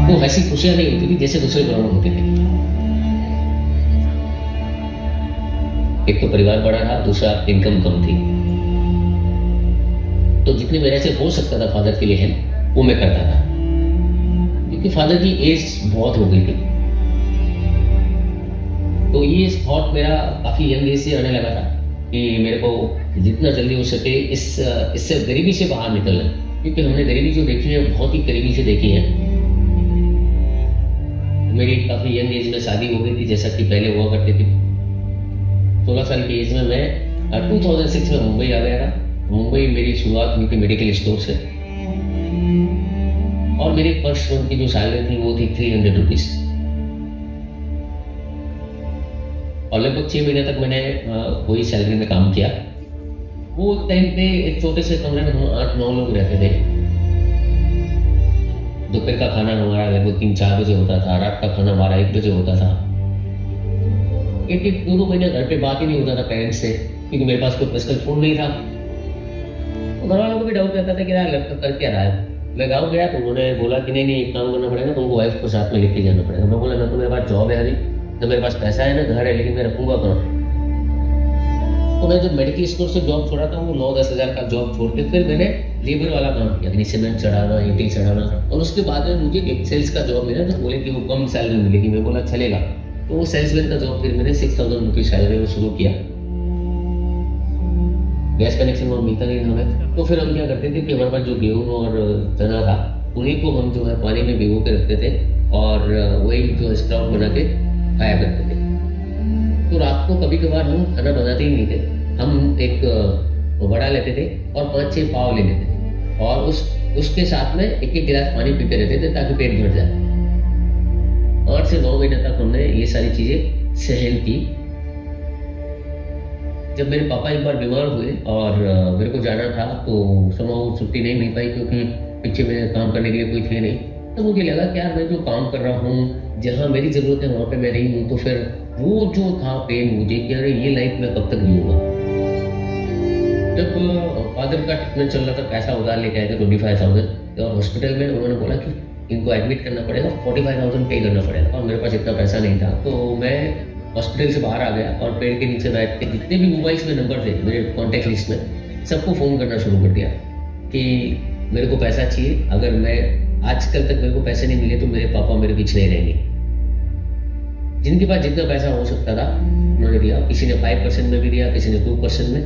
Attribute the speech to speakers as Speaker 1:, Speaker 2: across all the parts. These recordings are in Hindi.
Speaker 1: वो ऐसी खुशियां नहीं होती थी जैसे दूसरे घरों में होती थी। एक तो परिवार बड़ा था, दूसरा इनकम कम थी, तो जितनी मेरे से हो सकता था फादर के लिए हेल्प वो मैं करता था, क्योंकि फादर की एज बहुत हो गई थी। तो ये थॉट मेरा काफी यंग एज से आने लगा था कि मेरे को जितना जल्दी हो सके इससे गरीबी से बाहर निकलना, क्योंकि हमने गरीबी जो देखी है बहुत ही करीबी से देखी है। मेरी काफी यंग एज में शादी हो गई थी, जैसा कि पहले हुआ करती थी। 16 साल की एज में मैं 2006 में मुंबई आ गया था। मुंबई मेरी शुरुआत हुई थी मेडिकल स्टोर से, और मेरी फर्स्ट मंथ की जो सैलरी थी वो थी 300 रुपीज, और लगभग 6 महीने तक मैंने वही सैलरी में काम किया। वो टाइम पे एक छोटे से कमरे में हम 8-9 लोग रहते थे। दोपहर का खाना हमारा लगभग 3-4 बजे होता था, रात का खाना 12-1 बजे होता था। 1-2 महीने घर पे बात ही नहीं होता था पेरेंट्स से, क्योंकि मेरे पास कोई पर्सनल फोन नहीं था। तो घर वालों को भी डाउट रहता था कि यार लड़का कर क्या रहा है। मैं गाँव गया तो उन्होंने बोला कि नहीं एक काम करना पड़ेगा, तुमको वाइफ को साथ में लेके जाना पड़ेगा। मैं बोला ना तो मेरे पास जॉब है अभी, ना मेरे पास पैसा है ना घर है, लेकिन मैं रखूंगा कहाँ। तो मैं जब मेडिकल स्टोर से जॉब छोड़ा था, वो 9-10 हज़ार का जॉब छोड़ के फिर मैंने लेबर वाला काम किया, यानी सीमेंट चढ़ाना, ईंटें चढ़ाना। और उसके बाद में मुझे एक सेल्स का जॉब मिला, तो बोले कि वो कम सैलरी मिलेगी। मैं बोला चलेगा। तो वो सेल्समैन का जॉब फिर मैंने 6000 रुपीज सैलरी में शुरू किया। गैस कनेक्शन वहाँ मिलता नहीं था हमें, तो फिर हम क्या करते थे कि हमारे पास जो गेहूँ और चना था उन्हीं को हम जो है पानी में भिगो के रखते थे, और वही जो स्प्राउट बना के खाया करते थे। तो रात को कभी कभार हम खाना बनाते ही नहीं थे, हम एक वड़ा लेते थे और 5-6 पाव ले लेते थे, और उसके साथ में एक गिलास पानी पीते रहते थे ताकि पेट भर जाए। 8 से 9 महीने तक हमने ये सारी चीजें सहन की। जब मेरे पापा एक बार बीमार हुए और मेरे को जाना था, तो समाव छुट्टी नहीं मिल पाई, क्योंकि पीछे में काम करने के लिए कोई थे नहीं। तो मुझे लगा कि यार मैं जो काम कर रहा हूँ, जहाँ मेरी जरूरत है वहाँ पे मैं नहीं हूँ, तो फिर वो जो था पेन मुझे कि अरे ये लाइफ में कब तक जीऊंगा। जब फादर का ट्रीटमेंट चल रहा था, पैसा उधार लेके आए थे 25,000, और हॉस्पिटल में उन्होंने बोला कि इनको एडमिट करना पड़ेगा, 45,000 पे करना पड़ेगा, और मेरे पास इतना पैसा नहीं था। तो मैं हॉस्पिटल से बाहर आ गया और पेड़ के नीचे बैठ के जितने भी मोबाइल्स में नंबर थे मेरे कॉन्टैक्ट लिस्ट में, सबको फ़ोन करना शुरू कर दिया कि मेरे को पैसा चाहिए। अगर मैं आजकल तक मेरे को पैसे नहीं मिले तो मेरे पापा मेरे पीछे नहीं रहेंगे। जिनके पास जितना पैसा हो सकता था उन्होंने दिया। किसी ने 5% में भी दिया, किसी ने 2% में।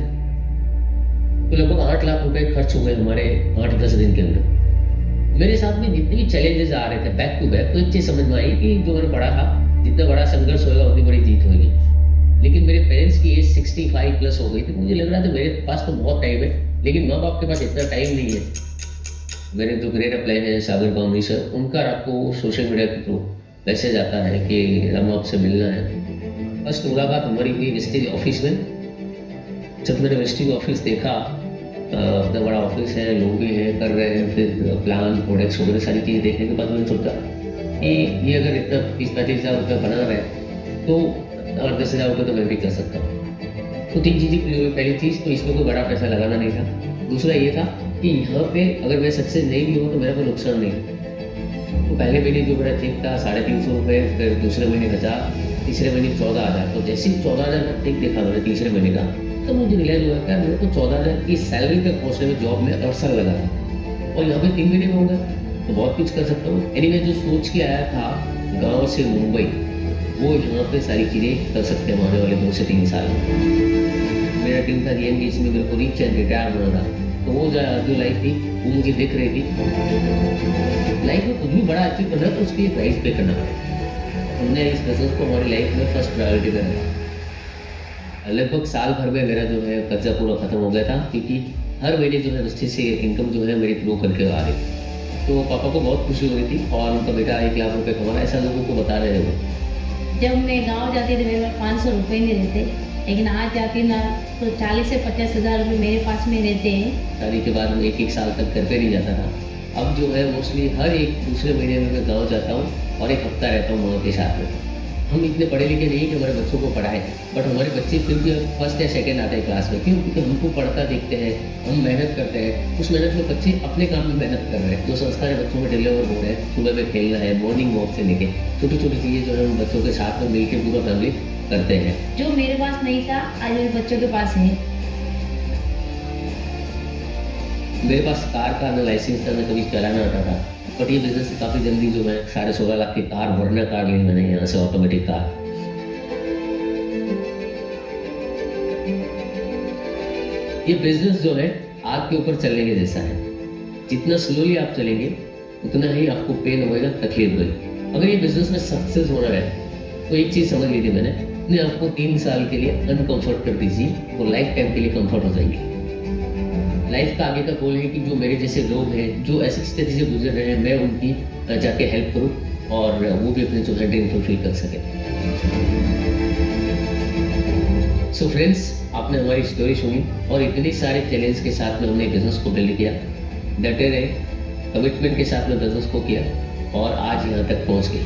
Speaker 1: तो लगभग 8 लाख रुपए खर्च हो गए हमारे 8-10 दिन के अंदर। मेरे साथ में जितने भी चैलेंजेस आ रहे थे बैक टू बैक, तो एक चीज समझ में आई कि जो मैंने पढ़ा था, जितना बड़ा संघर्ष होगा उतनी बड़ी जीत होगी। लेकिन मेरे पेरेंट्स की एज 65 प्लस हो गई थी। मुझे लग रहा था मेरे पास तो बहुत टाइम है, लेकिन माँ बाप के पास इतना टाइम नहीं है। मेरे जो ग्रेट अप्लाई है सागर गांधी सर, उनका आपको सोशल मीडिया के थ्रू मैसेज आता है कि हम आपसे मिलना है। फर्स्ट मुलाकात हमारी हुई वेस्टेज ऑफिस में। जब मैंने वेस्टेज ऑफिस देखा, इतना बड़ा ऑफिस है, लोग भी हैं, कर रहे हैं, फिर प्लान प्रोडक्ट्स वगैरह सारी चीज़ें देखने के बाद मैंने सोचा कि ये अगर इतना 30-35 हज़ार रुपये बना रहे तो 8-10 हज़ार रुपये तो मैं भी कर सकता हूँ। तो 3 चीज़ें पहली चीज़ तो इसमें कोई बड़ा पैसा लगाना नहीं था। दूसरा ये था कि यहाँ पे अगर मैं सक्सेस नहीं भी हूँ तो मेरा कोई नुकसान नहीं है। तो पहले महीने जो मेरा चेक था 350 रुपये, फिर दूसरे महीने 1000, तीसरे महीने 14,000। तो जैसे ही 14,000 का चेक देखा मैंने तीसरे महीने का, तो मुझे रियलाइज हुआ कि मेरे को 14,000 की सैलरी तक पहुँचने में जॉब में अरसा लगा था, और यहाँ पे 3 महीने में हो गया तो बहुत कुछ कर सकता हूँ। एनीवे जो सोच के आया था गांव से मुंबई, वो यहाँ पे सारी चीज़ें कर सकते हैं आने वाले 2 से 3 साल में। मेरा ड्रीम था DMD में मेरे को रीच एंड रिटायर होना था। तो वो जो लाइफ थी वो मुझे दिख रही थी। लाइफ में कुछ भी बड़ा अचीव करना है तो उसके लिए प्राइस पे करना पड़ेगा। हमने इस बिजनेस को हमारी लाइफ में फर्स्ट प्रायोरिटी में रखा। लगभग साल भर में मेरा जो है कर्जा पूरा खत्म हो गया था, क्योंकि हर महीने जो है रस्ते से इनकम जो है मेरी ग्रो करके आ रही। तो पापा को बहुत खुशी हो रही थी, और उनका बेटा 1 लाख रुपए कमा रहा है, ऐसा लोगों को बता रहे थे।
Speaker 2: जब मैं गांव जाती थी मेरे पास 500 रुपये नहीं रहते, लेकिन आज जाती ना तो 40 से 50 हज़ार रुपये मेरे पास में रहते हैं।
Speaker 1: शादी के बाद मैं 1-1 साल तक घर पे नहीं जाता था। अब जो है मोस्टली हर एक दूसरे महीने में मैं गाँव जाता हूँ और 1 हफ्ता रहता हूँ माँ के साथ में। हम इतने पढ़े लिखे नहीं कि हमारे बच्चों को पढ़ाएं, बट हमारे बच्चे फिर भी फर्स्ट या सेकंड आते हैं क्लास में। क्यों? क्योंकि हमको पढ़ता देखते हैं, हम मेहनत करते हैं, उस मेहनत में बच्चे अपने काम में मेहनत कर रहे हैं। जो संस्कार है बच्चों में डिलीवर हो रहे हैं, सुबह में खेलना है, मॉर्निंग वॉक से लेके छोटी छोटी चीज़ें जो है हम बच्चों के साथ में मिलकर पूरा फैमिली करते हैं।
Speaker 2: जो मेरे पास नहीं था आज मेरे बच्चों के पास है।
Speaker 1: मेरे पास कार का ना लाइसेंस था, ना कभी चलाना आता था, बट ये बिजनेस से काफ़ी जल्दी जो है 16.5 लाख की कार, वर्ना कार ली मैंने यहाँ से, ऑटोमेटिक कार। ये बिजनेस जो है आग के ऊपर चलने के जैसा है। जितना स्लोली आप चलेंगे उतना ही आपको पेन होएगा, तकलीफ होगी। अगर ये बिजनेस में सक्सेस होना है तो एक चीज़ समझ ली थी मैंने, अपने आपको 3 साल के लिए अनकंफर्ट कर दीजिए, वो लाइफ टाइम के लिए कंफर्ट हो जाएंगे। लाइफ का आगे का गोल है कि जो मेरे जैसे लोग हैं, जो ऐसी स्थिति से गुजर रहे हैं, मैं उनकी जाके हेल्प करूं और वो भी अपने जो है ड्रीम फुलफिल कर सके। सो फ्रेंड्स, आपने हमारी स्टोरी सुनी और इतने सारे चैलेंज के साथ में हमने बिजनेस को बिल्ड किया, डटे रहे, कमिटमेंट के साथ में बिजनेस को किया और आज यहाँ तक पहुँच गए।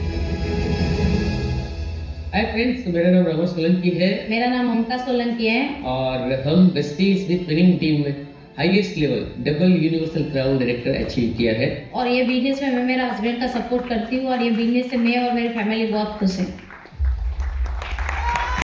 Speaker 1: हाय फ्रेंड्स, मेरा नाम रमेश सोलंकी है।
Speaker 2: मेरा नाम ममता सोलंकी है
Speaker 1: और हम बेस्टीज विद विनिंग टीम में highest level double universal crown director achieve किया है।
Speaker 2: और ये बिजनेस में मैं मेरा हस्बैंड का सपोर्ट करती हूँ और ये बिजनेस से मैं और मेरी फैमिली बहुत खुश है।